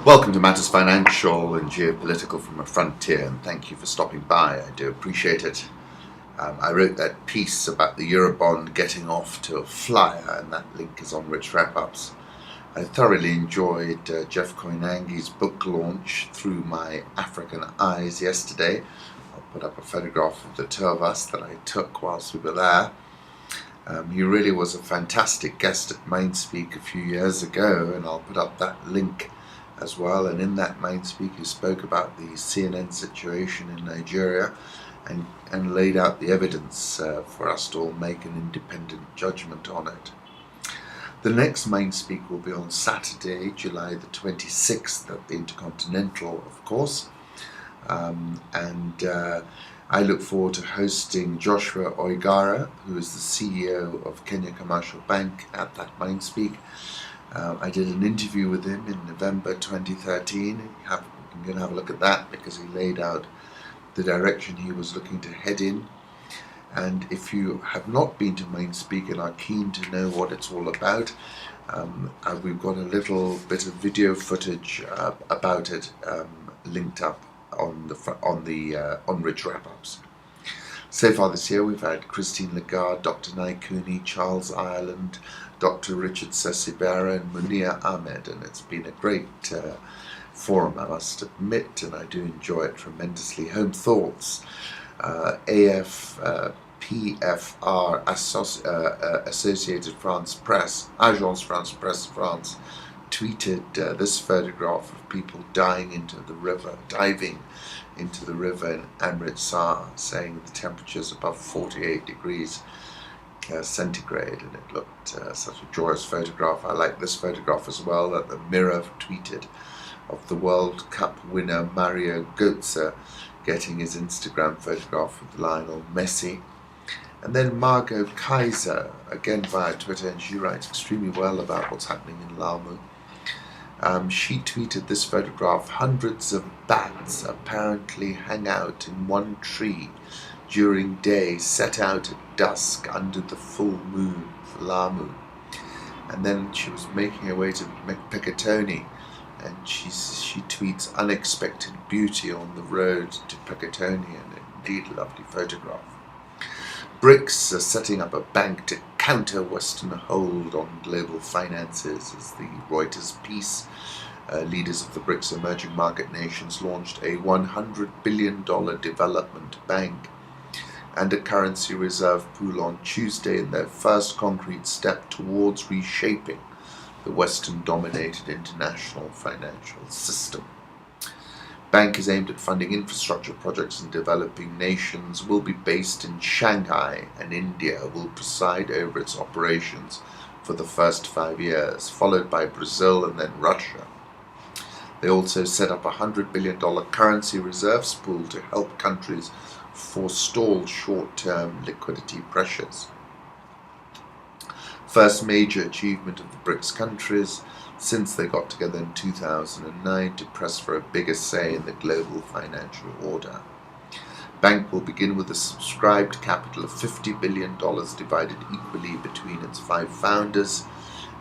Welcome to Matters Financial and Geopolitical from a Frontier, and thank you for stopping by. I do appreciate it. I wrote that piece about the Eurobond getting off to a flyer, and that link is on Rich Wrap-Ups. I thoroughly enjoyed Jeff Koinange's book launch through my African eyes yesterday. I'll put up a photograph of the two of us that I took whilst we were there. He really was a fantastic guest at Mindspeak a few years ago, and I'll put up that link as well. And in that Mindspeak he spoke about the CNN situation in Nigeria and laid out the evidence for us to all make an independent judgment on it. The next Mindspeak will be on Saturday, July the 26th at the Intercontinental, of course. I look forward to hosting Joshua Oigara, who is the CEO of Kenya Commercial Bank, at that Mindspeak. I did an interview with him in November 2013. I'm going to have a look at that because he laid out the direction he was looking to head in. And if you have not been to Mindspeak and are keen to know what it's all about, we've got a little bit of video footage about it linked up on Rich Wrap-Ups. So far this year we've had Christine Lagarde, Dr. Naikuni, Charles Ireland, Dr. Richard Sesibera and Munir Ahmed, and it's been a great forum, I must admit, and I do enjoy it tremendously. Home Thoughts, PFR, Associated France Press, Agence France Presse France, tweeted this photograph of people diving into the river in Amritsar, saying the temperature is above 48 degrees centigrade, and it looked such a joyous photograph. I like this photograph as well that the Mirror tweeted of the World Cup winner Mario Götze getting his Instagram photograph with Lionel Messi. And then Margot Kaiser, again via Twitter, and she writes extremely well about what's happening in Lamu. She tweeted this photograph. Hundreds of bats apparently hang out in one tree during day, set out at dusk under the full moon for Lamu. And then she was making her way to Pekatoni, and she tweets unexpected beauty on the road to Pekatoni, and indeed a lovely photograph. BRICS are setting up a bank to counter Western hold on global finances, as the Reuters piece. Leaders of the BRICS emerging market nations launched a $100 billion development bank and a currency reserve pool on Tuesday in their first concrete step towards reshaping the Western-dominated international financial system. Bank is aimed at funding infrastructure projects in developing nations, will be based in Shanghai, and India will preside over its operations for the first 5 years, followed by Brazil and then Russia. They also set up a $100 billion currency reserves pool to help countries forestall short-term liquidity pressures. First major achievement of the BRICS countries since they got together in 2009 to press for a bigger say in the global financial order. Bank will begin with a subscribed capital of $50 billion divided equally between its 5 founders,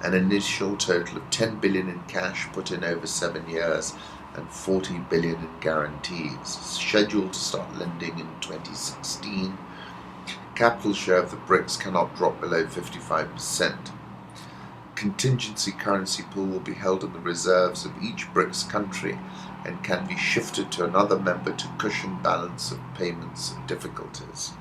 an initial total of $10 billion in cash put in over 7 years, and $40 billion in guarantees, scheduled to start lending in 2016. Capital share of the BRICS cannot drop below 55%. Contingency currency pool will be held in the reserves of each BRICS country and can be shifted to another member to cushion balance of payments difficulties.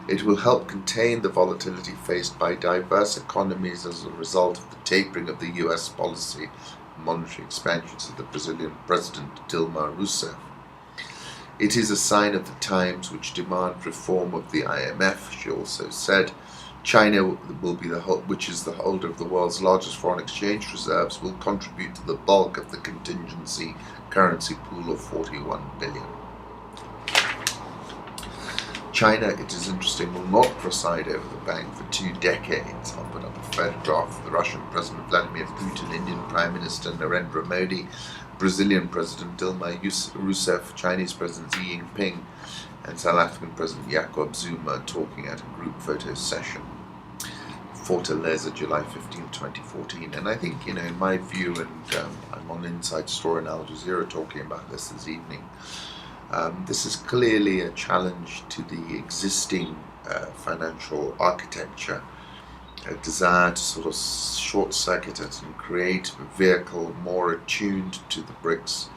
It will help contain the volatility faced by diverse economies as a result of the tapering of the US policy and monetary expansions of the Brazilian President Dilma Rousseff. It is a sign of the times which demand reform of the IMF, she also said. China, which is the holder of the world's largest foreign exchange reserves, will contribute to the bulk of the contingency currency pool of $41 billion. China, it is interesting, will not preside over the bank for 2 decades. I'll put up a photograph of the Russian President Vladimir Putin, Indian Prime Minister Narendra Modi, Brazilian President Dilma Rousseff, Chinese President Xi Jinping, and South African President Jacob Zuma talking at a group photo session. Fortaleza, July 15, 2014. And I think, in my view, and I'm on Inside Story in Al Jazeera talking about this evening, this is clearly a challenge to the existing financial architecture, a desire to sort of short-circuit it and create a vehicle more attuned to the BRICS.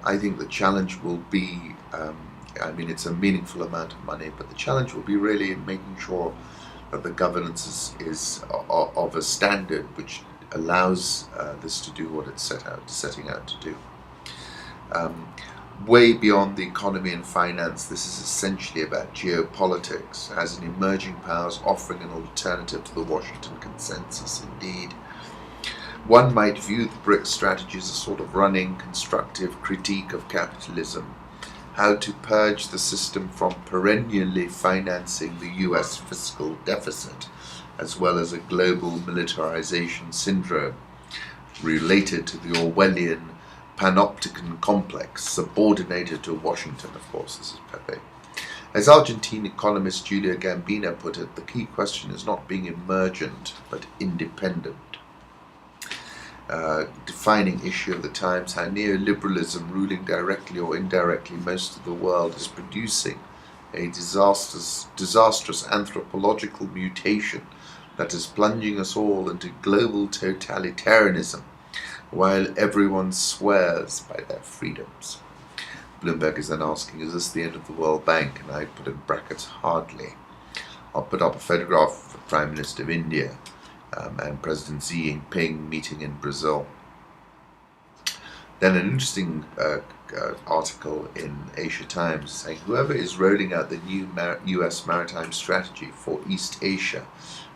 I think the challenge will be, it's a meaningful amount of money, but the challenge will be really in making sure that the governance is of a standard which allows this to do what it's setting out to do. Way beyond the economy and finance, this is essentially about geopolitics, as an emerging powers offering an alternative to the Washington consensus. Indeed, one might view the BRICS strategy as a sort of running, constructive critique of capitalism, how to purge the system from perennially financing the US fiscal deficit, as well as a global militarization syndrome related to the Orwellian panopticon complex, subordinated to Washington, of course. This is Pepe. As Argentine economist Julia Gambino put it, the key question is not being emergent, but independent. Defining issue of the times, how neoliberalism, ruling directly or indirectly most of the world, is producing a disastrous anthropological mutation that is plunging us all into global totalitarianism, while everyone swears by their freedoms. Bloomberg is then asking, is this the end of the World Bank? And I put in brackets, hardly. I'll put up a photograph of the Prime Minister of India and President Xi Jinping meeting in Brazil. Then an interesting article in Asia Times saying whoever is rolling out the new US maritime strategy for East Asia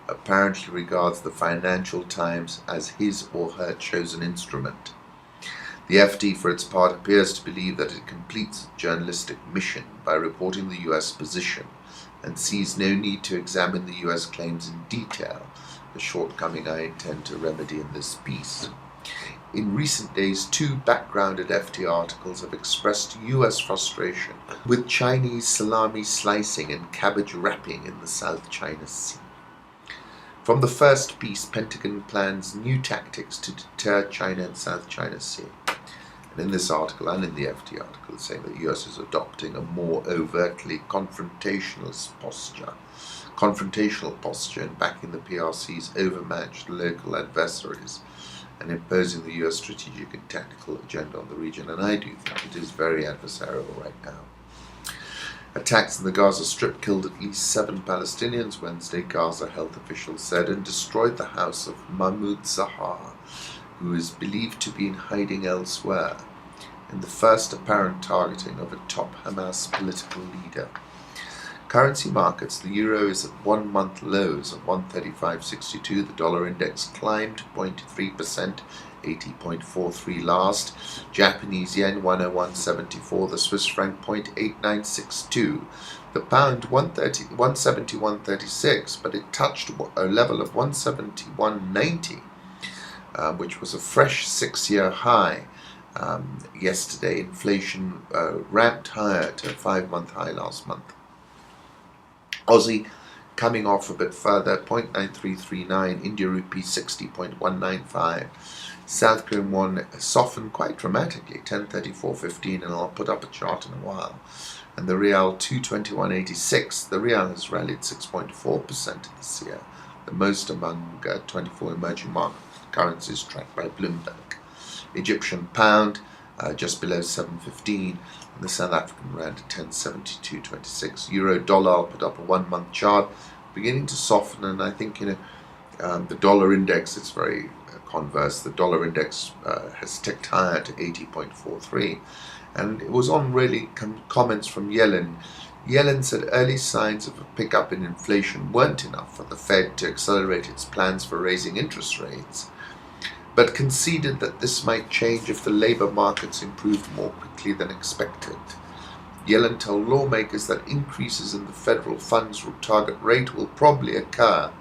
apparently regards the Financial Times as his or her chosen instrument. The FT, for its part, appears to believe that it completes its journalistic mission by reporting the US position and sees no need to examine the US claims in detail, a shortcoming I intend to remedy in this piece. In recent days, two backgrounded FT articles have expressed US frustration with Chinese salami slicing and cabbage wrapping in the South China Sea. From the first piece, Pentagon plans new tactics to deter China and South China Sea. And in this article, and in the FT article, it's saying that the US is adopting a more overtly confrontational posture and backing the PRC's overmatched local adversaries and imposing the US strategic and tactical agenda on the region. And I do think it is very adversarial right now. Attacks in the Gaza Strip killed at least 7 Palestinians Wednesday, Gaza health officials said, and destroyed the house of Mahmoud Zahar, who is believed to be in hiding elsewhere, in the first apparent targeting of a top Hamas political leader. Currency markets, the euro is at 1-month lows of 135.62, the dollar index climbed 0.3%, 80.43 last, Japanese yen 101.74, the Swiss franc 0.8962, the pound 171.36, but it touched a level of 171.90, which was a fresh 6-year high yesterday. Inflation ramped higher to a 5-month high last month. Aussie coming off a bit further, 0.9339, India rupee 60.195. South Korean won softened quite dramatically, 1034.15, and I'll put up a chart in a while. And the Real 221.86. The Real has rallied 6.4% this year, the most among 24 emerging market currencies tracked by Bloomberg. Egyptian pound just below 7.15, and the South African rand at 10.7226. Euro dollar, I'll put up a 1-month chart, beginning to soften, and I think the dollar index, it's very converse. The dollar index has ticked higher to 80.43, and it was on really comments from Yellen. Yellen said early signs of a pickup in inflation weren't enough for the Fed to accelerate its plans for raising interest rates, but conceded that this might change if the labor markets improved more quickly than expected. Yellen told lawmakers that increases in the federal funds target rate will probably occur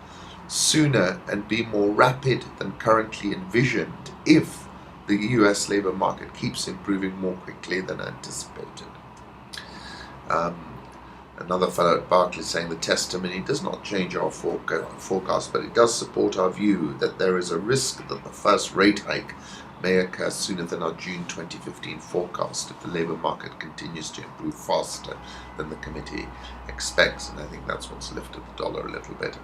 sooner and be more rapid than currently envisioned if the US labor market keeps improving more quickly than anticipated. Another fellow at Barclays saying the testimony does not change our forecast, but it does support our view that there is a risk that the first rate hike may occur sooner than our June 2015 forecast if the labour market continues to improve faster than the committee expects. And I think that's what's lifted the dollar a little bit.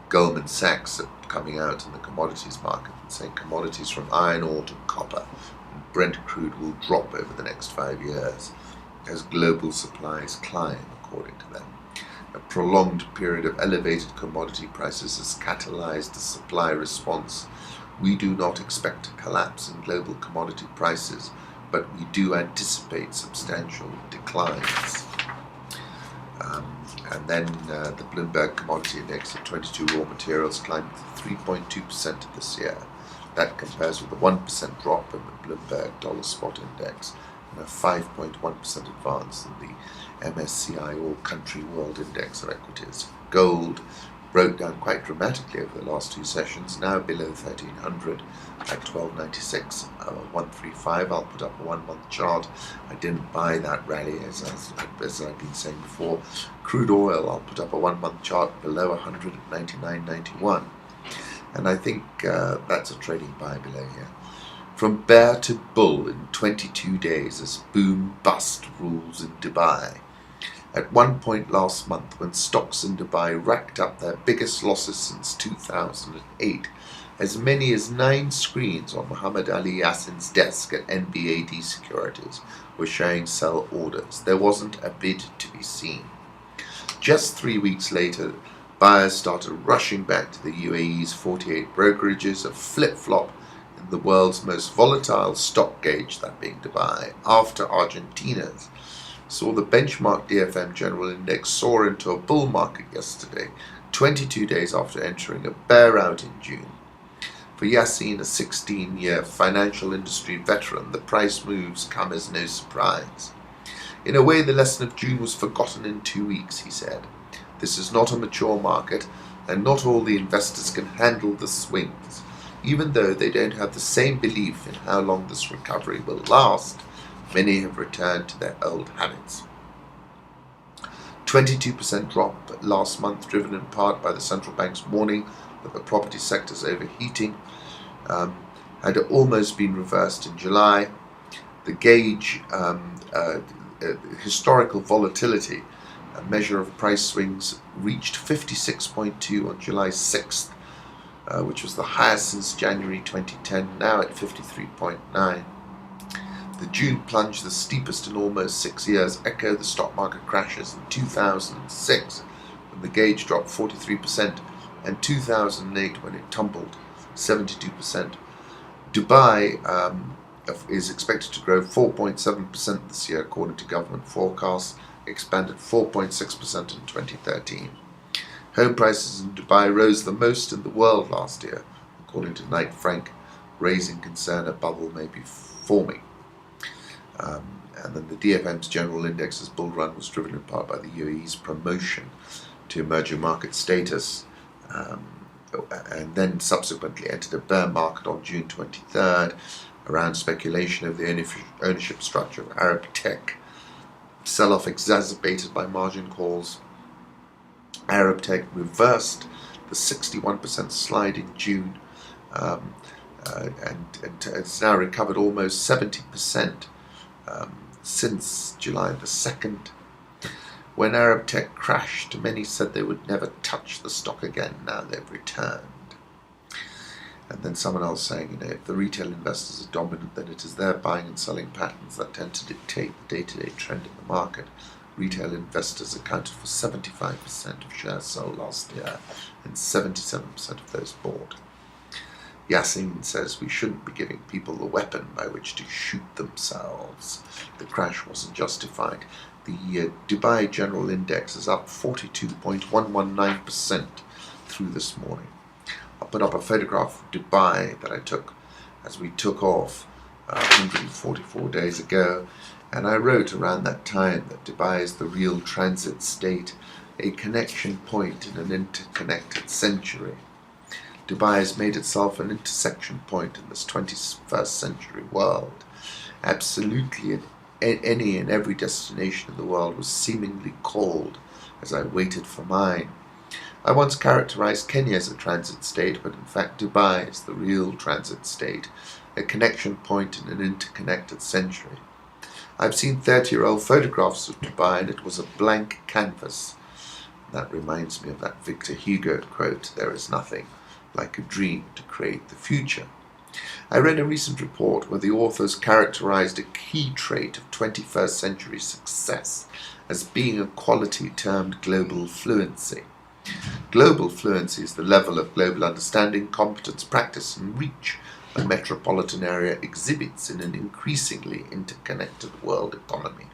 Goldman Sachs are coming out in the commodities market and saying commodities from iron ore to copper and Brent crude will drop over the next 5 years as global supplies climb, according to them. A prolonged period of elevated commodity prices has catalyzed the supply response. We do not expect a collapse in global commodity prices, but we do anticipate substantial declines. And then the Bloomberg Commodity Index of 22 raw materials climbed 3.2% this year. That compares with a 1% drop in the Bloomberg Dollar Spot Index and a 5.1% advance in the MSCI All Country World Index of Equities. Gold broke down quite dramatically over the last two sessions, now below 1300 at 1296, 135. I'll put up a 1 month chart. I didn't buy that rally as I've been saying before. Crude oil, I'll put up a 1 month chart below 100 at 99.91. And I think that's a trading buy below here. From bear to bull in 22 days as boom-bust rules in Dubai. At one point last month, when stocks in Dubai racked up their biggest losses since 2008, as many as 9 screens on Muhammad Ali Yassin's desk at NBAD Securities were showing sell orders. There wasn't a bid to be seen. Just 3 weeks later, buyers started rushing back to the UAE's 48 brokerages, a flip-flop in the world's most volatile stock gauge, that being Dubai, after Argentina's saw the benchmark DFM General Index soar into a bull market yesterday, 22 days after entering a bear out in June. For Yassin, a 16-year financial industry veteran, the price moves come as no surprise. In a way, the lesson of June was forgotten in 2 weeks, he said. This is not a mature market, and not all the investors can handle the swings. Even though they don't have the same belief in how long this recovery will last, many have returned to their old habits. 22% drop last month, driven in part by the central bank's warning that the property sector's overheating, had almost been reversed in July. The gauge, historical volatility, a measure of price swings, reached 56.2 on July 6th, which was the highest since January 2010, now at 53.9. The June plunge, the steepest in almost 6 years, echoed the stock market crashes in 2006, when the gauge dropped 43%, and 2008, when it tumbled 72%. Dubai is expected to grow 4.7% this year, according to government forecasts, expanded 4.6% in 2013. Home prices in Dubai rose the most in the world last year, according to Knight Frank, raising concern a bubble may be forming. And then the DFM's general index's bull run was driven in part by the UAE's promotion to emerging market status, and then subsequently entered a bear market on June 23rd around speculation of the ownership structure of Arab tech. Sell-off exacerbated by margin calls. Arab tech reversed the 61% slide in June, and it's now recovered almost 70% since July the 2nd. When Arab tech crashed, many said they would never touch the stock again. Now they've returned. And then someone else saying, if the retail investors are dominant, then it is their buying and selling patterns that tend to dictate the day-to-day trend in the market. Retail investors accounted for 75% of shares sold last year and 77% of those bought. Yassin says we shouldn't be giving people the weapon by which to shoot themselves. The crash wasn't justified. The Dubai General Index is up 42.119% through this morning. I'll put up a photograph of Dubai that I took as we took off 144 days ago, and I wrote around that time that Dubai is the real transit state, a connection point in an interconnected century. Dubai has made itself an intersection point in this 21st century world, absolutely an any and every destination in the world was seemingly called as I waited for mine. I once characterized Kenya as a transit state, but in fact Dubai is the real transit state, a connection point in an interconnected century. I've seen 30-year-old photographs of Dubai and it was a blank canvas. That reminds me of that Victor Hugo quote, "There is nothing like a dream to create the future." I read a recent report where the authors characterized a key trait of 21st century success as being a quality termed global fluency. Global fluency is the level of global understanding, competence, practice, and reach a metropolitan area exhibits in an increasingly interconnected world economy.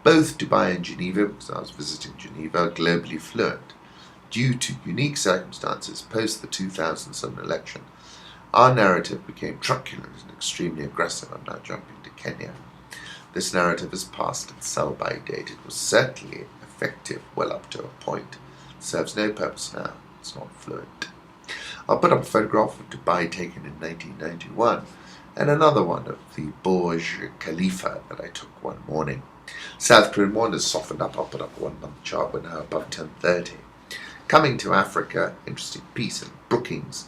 Both Dubai and Geneva, because I was visiting Geneva, are globally fluent. Due to unique circumstances post the 2007 election, our narrative became truculent and extremely aggressive. I'm now jumping to Kenya. This narrative is past its sell-by date. It was certainly effective well up to a point. It serves no purpose now. It's not fluent. I'll put up a photograph of Dubai taken in 1991 and another one of the Burj Khalifa that I took one morning. South Korean won has softened up. I'll put up a 1 month chart. We're now above 1030. Coming to Africa, interesting piece in Brookings.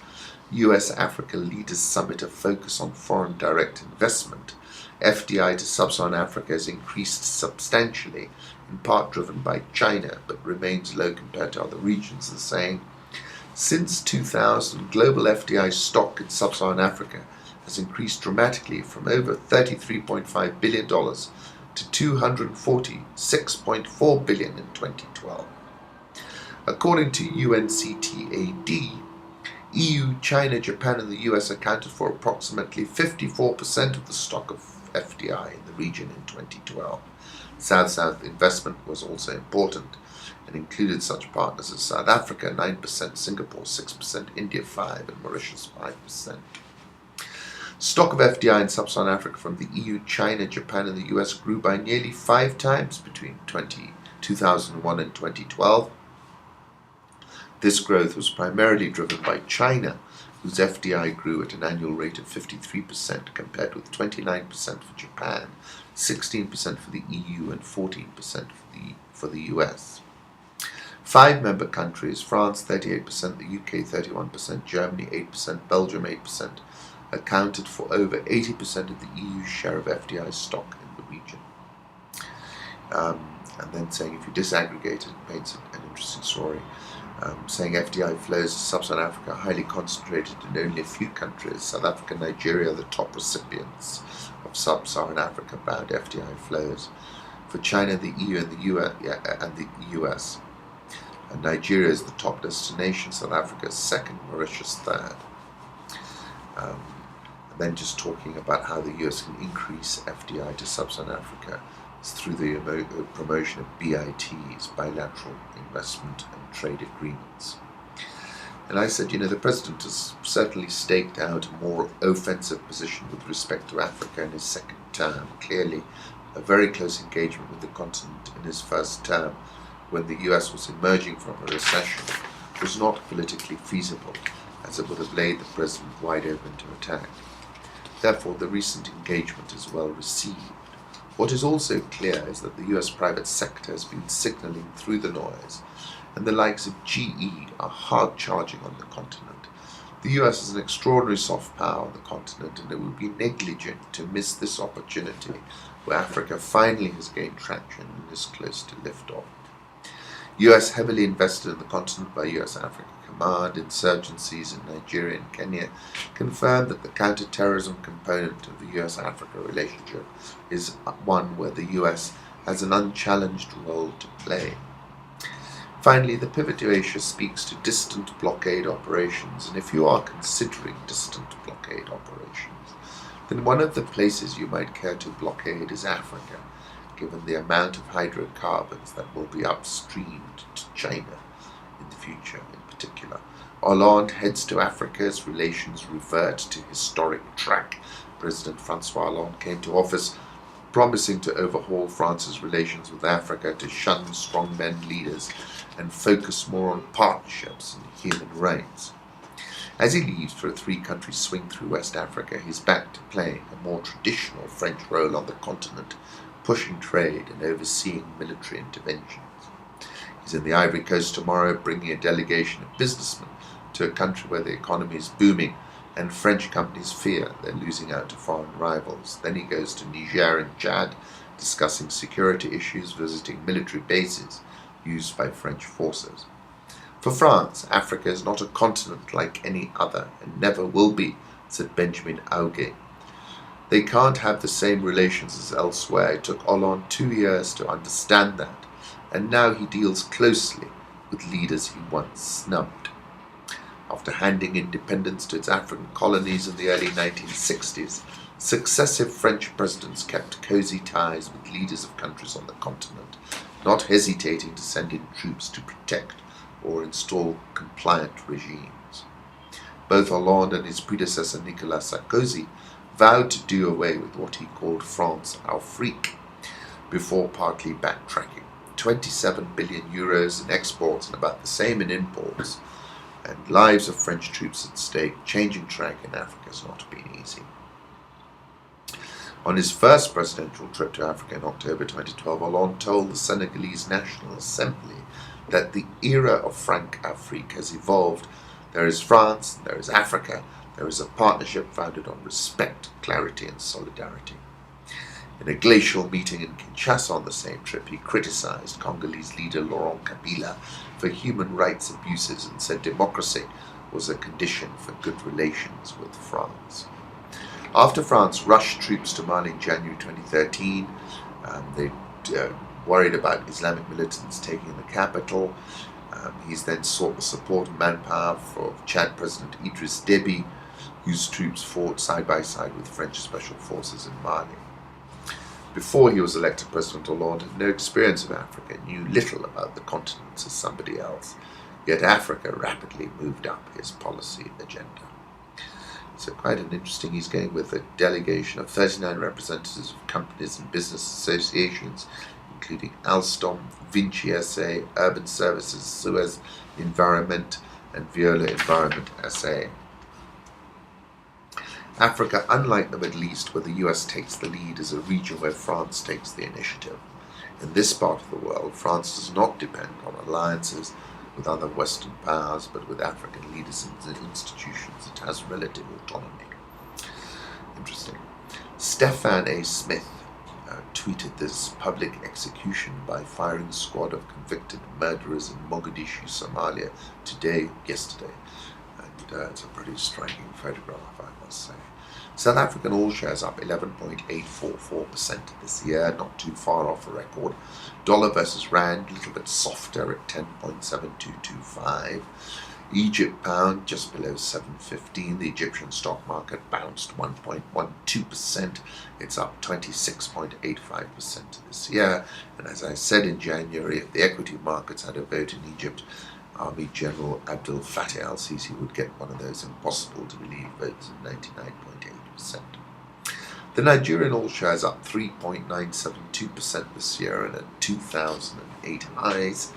US-Africa Leaders Summit, a focus on foreign direct investment. FDI to sub-Saharan Africa has increased substantially, in part driven by China, but remains low compared to other regions, and saying, since 2000, global FDI stock in sub-Saharan Africa has increased dramatically from over $33.5 billion to $246.4 billion in 2012. According to UNCTAD, EU, China, Japan and the US accounted for approximately 54% of the stock of FDI in the region in 2012. South-South investment was also important and included such partners as South Africa 9%, Singapore 6%, India 5% and Mauritius 5%. Stock of FDI in sub-Saharan Africa from the EU, China, Japan and the US grew by nearly 5 times between 2001 and 2012. This growth was primarily driven by China, whose FDI grew at an annual rate of 53% compared with 29% for Japan, 16% for the EU and 14% for the US. 5 member countries, France 38%, the UK 31%, Germany 8%, Belgium 8%, accounted for over 80% of the EU's share of FDI stock in the region. And then saying if you disaggregate it, paints an interesting story. Saying FDI flows to sub-Saharan Africa are highly concentrated in only a few countries. South Africa and Nigeria are the top recipients of sub-Saharan Africa-bound FDI flows. For China, the EU and the US. And Nigeria is the top destination, South Africa is second, Mauritius third. And then just talking about how the US can increase FDI to sub-Saharan Africa through the promotion of BITs, bilateral investment and trade agreements. And I said, the President has certainly staked out a more offensive position with respect to Africa in his second term. Clearly, a very close engagement with the continent in his first term, when the US was emerging from a recession, was not politically feasible, as it would have laid the President wide open to attack. Therefore, the recent engagement is well received. What is also clear is that the US private sector has been signalling through the noise, and the likes of GE are hard charging on the continent. The US is an extraordinary soft power on the continent, and it would be negligent to miss this opportunity where Africa finally has gained traction and is close to liftoff. US heavily invested in the continent by US-Africa Command, insurgencies in Nigeria and Kenya confirmed that the counter-terrorism component of the US-Africa relationship is one where the US has an unchallenged role to play. Finally, the pivot to Asia speaks to distant blockade operations, and if you are considering distant blockade operations, then one of the places you might care to blockade is Africa, given the amount of hydrocarbons that will be upstreamed to China in the future in particular. Hollande heads to Africa as relations revert to historic track. President Francois Hollande came to office promising to overhaul France's relations with Africa, to shun strongman leaders and focus more on partnerships and human rights. As he leaves for a 3-country swing through West Africa, he's back to playing a more traditional French role on the continent, pushing trade and overseeing military interventions. He's in the Ivory Coast tomorrow, bringing a delegation of businessmen to a country where the economy is booming and French companies fear they're losing out to foreign rivals. Then he goes to Niger and Chad, discussing security issues, visiting military bases used by French forces. For France, Africa is not a continent like any other and never will be, said Benjamin Auge. They can't have the same relations as elsewhere. It took Hollande 2 years to understand that, and now he deals closely with leaders he once snubbed. After handing independence to its African colonies in the early 1960s, successive French presidents kept cozy ties with leaders of countries on the continent, not hesitating to send in troops to protect or install compliant regimes. Both Hollande and his predecessor Nicolas Sarkozy vowed to do away with what he called France Afrique, before partly backtracking. 27 billion euros in exports and about the same in imports, and lives of French troops at stake. Changing track in Africa has not been easy. On his first presidential trip to Africa in October 2012, Hollande told the Senegalese National Assembly that the era of Franc Afrique has evolved. There is France, there is Africa, there is a partnership founded on respect, clarity and solidarity. In a glacial meeting in Kinshasa on the same trip, he criticized Congolese leader Laurent Kabila for human rights abuses and said democracy was a condition for good relations with France. After France rushed troops to Mali in January 2013, they worried about Islamic militants taking the capital. He's then sought the support and manpower for Chad President Idriss Déby, whose troops fought side by side with French special forces in Mali. Before he was elected, President Hollande had no experience of Africa, knew little about the continent as somebody else, yet Africa rapidly moved up his policy agenda. So quite an interesting, he's going with a delegation of 39 representatives of companies and business associations, including Alstom, Vinci SA, Urban Services, Suez Environment, and Viola Environment SA. Africa, unlike the Middle East, where the US takes the lead, is a region where France takes the initiative. In this part of the world, France does not depend on alliances with other Western powers, but with African leaders and institutions. It has relative autonomy. Interesting. Stefan A. Smith tweeted this public execution by firing squad of convicted murderers in Mogadishu, Somalia, yesterday. And it's a pretty striking photograph, I must say. South African oil shares up 11.844% this year, not too far off a record. Dollar versus rand, a little bit softer at 10.7225. Egypt pound just below 7.15. The Egyptian stock market bounced 1.12%. It's up 26.85% this year. And as I said in January, if the equity markets had a vote in Egypt, Army General Abdel Fattah al-Sisi would get one of those impossible to believe votes of 99.8%. The Nigerian oil share is up 3.972% this year and at 2008 highs.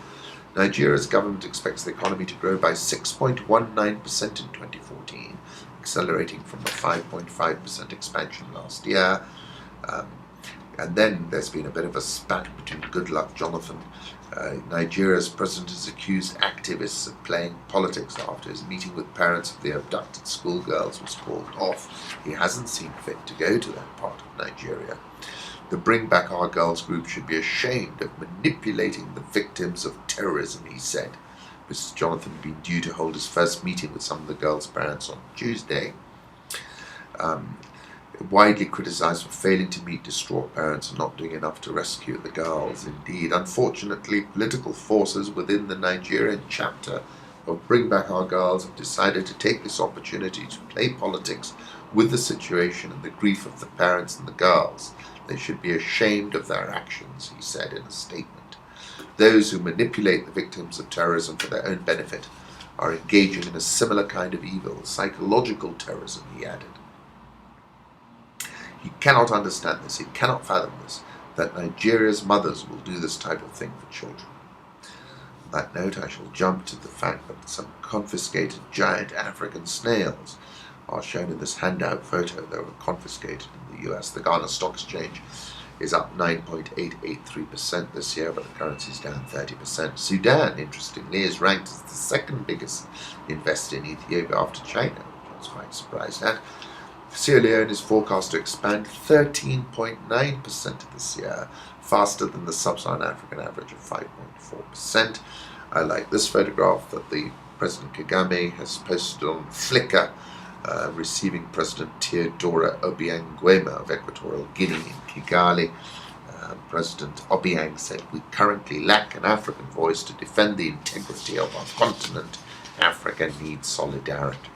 Nigeria's government expects the economy to grow by 6.19% in 2014, accelerating from a 5.5% expansion last year. And then there's been a bit of a spat between Goodluck Jonathan. Nigeria's president has accused activists of playing politics after his meeting with parents of the abducted schoolgirls was called off. He hasn't seen fit to go to that part of Nigeria. The Bring Back Our Girls group should be ashamed of manipulating the victims of terrorism, he said. Mr. Jonathan had been due to hold his first meeting with some of the girls' parents on Tuesday. Widely criticized for failing to meet distraught parents and not doing enough to rescue the girls. Indeed, unfortunately, political forces within the Nigerian chapter of Bring Back Our Girls have decided to take this opportunity to play politics with the situation and the grief of the parents and the girls. They should be ashamed of their actions, he said in a statement. Those who manipulate the victims of terrorism for their own benefit are engaging in a similar kind of evil, psychological terrorism, he added. He cannot understand this, he cannot fathom this, that Nigeria's mothers will do this type of thing for children. On that note, I shall jump to the fact that some confiscated giant African snails are shown in this handout photo. They were confiscated in the US. The Ghana Stock Exchange is up 9.883% this year, but the currency is down 30%. Sudan, interestingly, is ranked as the second biggest investor in Ethiopia after China, which I was quite surprised at. Sierra Leone is forecast to expand 13.9% this year, faster than the sub-Saharan African average of 5.4%. I like this photograph that the President Kagame has posted on Flickr, receiving President Teodoro Obiang Nguema of Equatorial Guinea in Kigali. President Obiang said, "We currently lack an African voice to defend the integrity of our continent. Africa needs solidarity."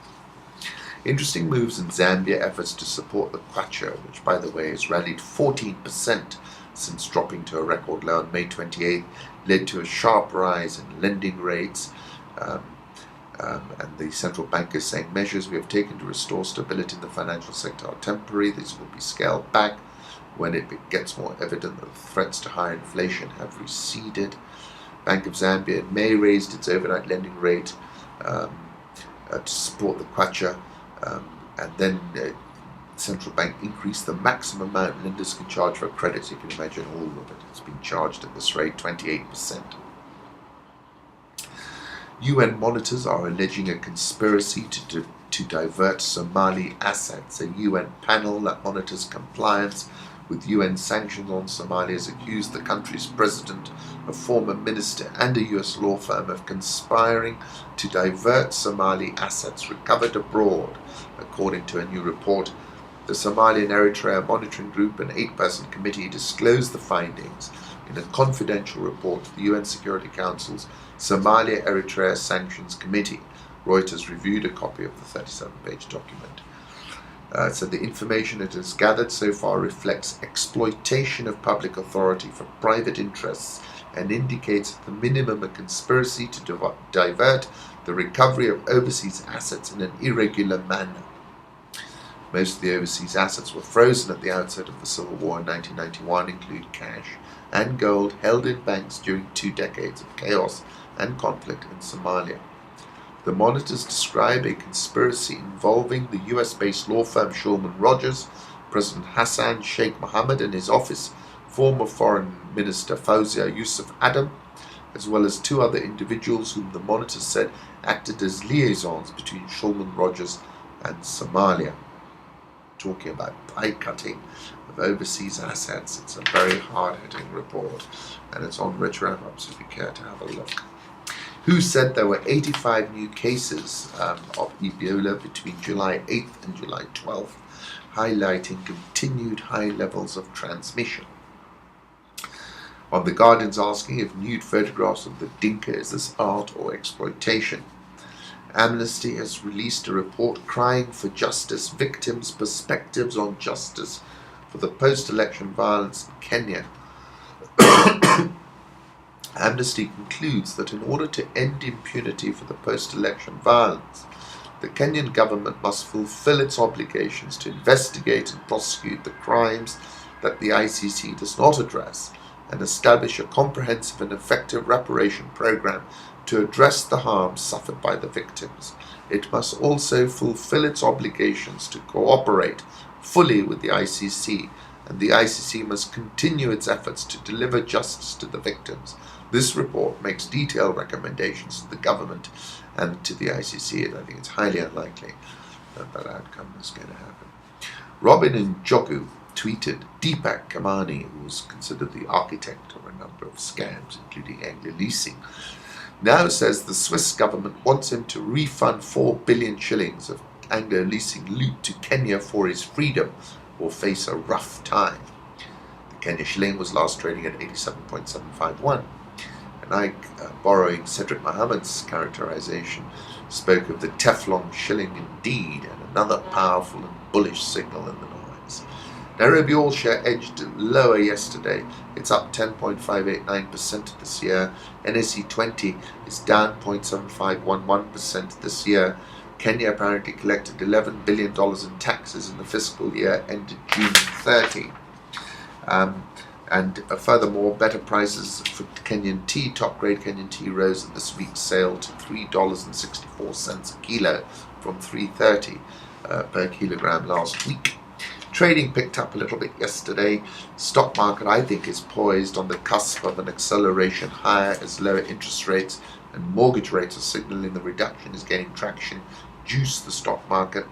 Interesting moves in Zambia, efforts to support the kwacha, which by the way has rallied 14% since dropping to a record low on May 28th, led to a sharp rise in lending rates. And the central bank is saying measures we have taken to restore stability in the financial sector are temporary. These will be scaled back when it gets more evident that the threats to higher inflation have receded. Bank of Zambia in May raised its overnight lending rate to support the kwacha, and then central bank increased the maximum amount lenders can charge for credit. You can imagine all of it. It's been charged at this rate, 28%. UN monitors are alleging a conspiracy to divert Somali assets. A UN panel that monitors compliance with UN sanctions on Somalia has accused the country's president, a former minister, and a US law firm of conspiring to divert Somali assets recovered abroad, according to a new report. The Somalia and Eritrea Monitoring Group, an 8-person committee, disclosed the findings in a confidential report to the UN Security Council's Somalia-Eritrea Sanctions Committee. Reuters reviewed a copy of the 37-page document. Said the information it has gathered so far reflects exploitation of public authority for private interests and indicates at the minimum a conspiracy to divert the recovery of overseas assets in an irregular manner. Most of the overseas assets were frozen at the outset of the civil war in 1991, including cash and gold held in banks during 2 decades of chaos and conflict in Somalia. The monitors describe a conspiracy involving the US-based law firm Shulman Rogers, President Hassan Sheikh Mohammed and his office, former Foreign Minister Fawzia Yusuf Adam, as well as 2 other individuals whom the monitors said acted as liaisons between Shulman Rogers and Somalia. Talking about pie-cutting of overseas assets. It's a very hard-hitting report, and it's on Rich Wrap-Ups if you care to have a look. WHO said there were 85 new cases of Ebola between July 8th and July 12th, highlighting continued high levels of transmission. On The Guardian's asking if nude photographs of the Dinka is this art or exploitation. Amnesty has released a report crying for justice, victims' perspectives on justice for the post-election violence in Kenya. Amnesty concludes that in order to end impunity for the post-election violence, the Kenyan government must fulfill its obligations to investigate and prosecute the crimes that the ICC does not address and establish a comprehensive and effective reparation program to address the harm suffered by the victims. It must also fulfill its obligations to cooperate fully with the ICC, and the ICC must continue its efforts to deliver justice to the victims. This report makes detailed recommendations to the government and to the ICC, and I think it's highly unlikely that that outcome is going to happen. Robin Njogu tweeted, Deepak Kamani, who was considered the architect of a number of scams, including Anglo Leasing, now says the Swiss government wants him to refund 4 billion shillings of Anglo Leasing loot to Kenya for his freedom or face a rough time. The Kenya shilling was last trading at 87.751. And I, borrowing Cedric Mohammed's characterization, spoke of the Teflon shilling indeed, and another powerful and bullish signal in the noise. Nairobi All Share edged lower yesterday. It's up 10.589% this year. NSE 20 is down 0.7511% this year. Kenya apparently collected $11 billion in taxes in the fiscal year ended June 30. And furthermore, better prices for Kenyan tea, top-grade Kenyan tea, rose at this week's sale to $3.64 a kilo from $3.30 per kilogram last week. Trading picked up a little bit yesterday. Stock market, I think, is poised on the cusp of an acceleration higher as lower interest rates and mortgage rates are signaling the reduction is gaining traction, juice the stock market.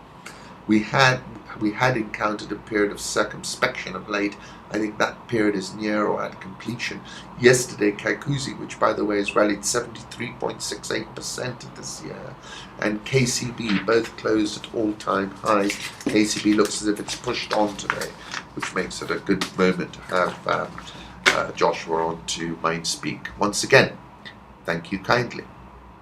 We had encountered a period of circumspection of late. I think that period is near or at completion. Yesterday, Kaikuzi, which by the way has rallied 73.68% this year, and KCB both closed at all-time highs. KCB looks as if it's pushed on today, which makes it a good moment to have Joshua on to Mindspeak. Once again, thank you kindly.